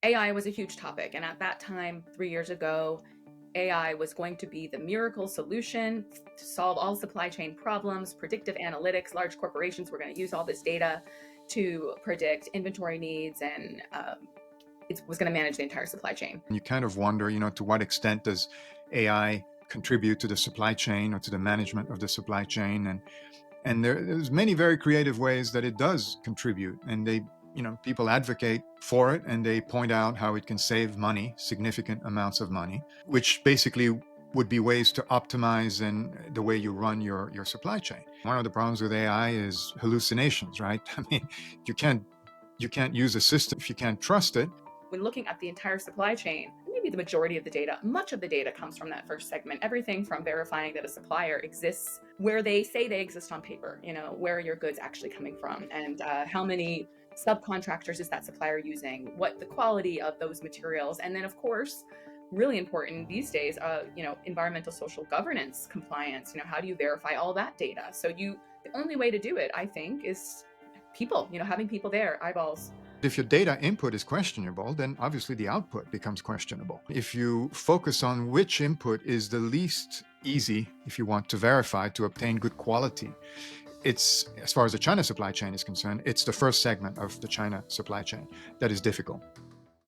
AI was a huge topic. And at that time, 3 years ago, AI was going to be the miracle solution to solve all supply chain problems, predictive analytics. Large corporations were going to use all this data to predict inventory needs, and it was going to manage the entire supply chain. And you kind of wonder, to what extent does AI contribute to the supply chain or to the management of the supply chain? And there's many very creative ways that it does contribute, and people advocate for it, and they point out how it can save money, significant amounts of money, which basically would be ways to optimize in the way you run your supply chain. One of the problems with AI is hallucinations, right? I mean, you can't you can't use a system if you can't trust it. When looking at the entire supply chain, maybe the majority of the data, much of the data comes from that first segment. Everything from verifying that a supplier exists where they say they exist on paper, where are your goods actually coming from, and how many subcontractors is that supplier using, what the quality of those materials, and then, of course, really important these days, environmental social governance compliance. How do you verify all that data? The only way to do it, I think, is people, having people there, eyeballs. If your data input is questionable, then obviously the output becomes questionable. If you focus on which input is the least easy, if you want to verify to obtain good quality, it's, as far as the China supply chain is concerned, it's the first segment of the China supply chain that is difficult.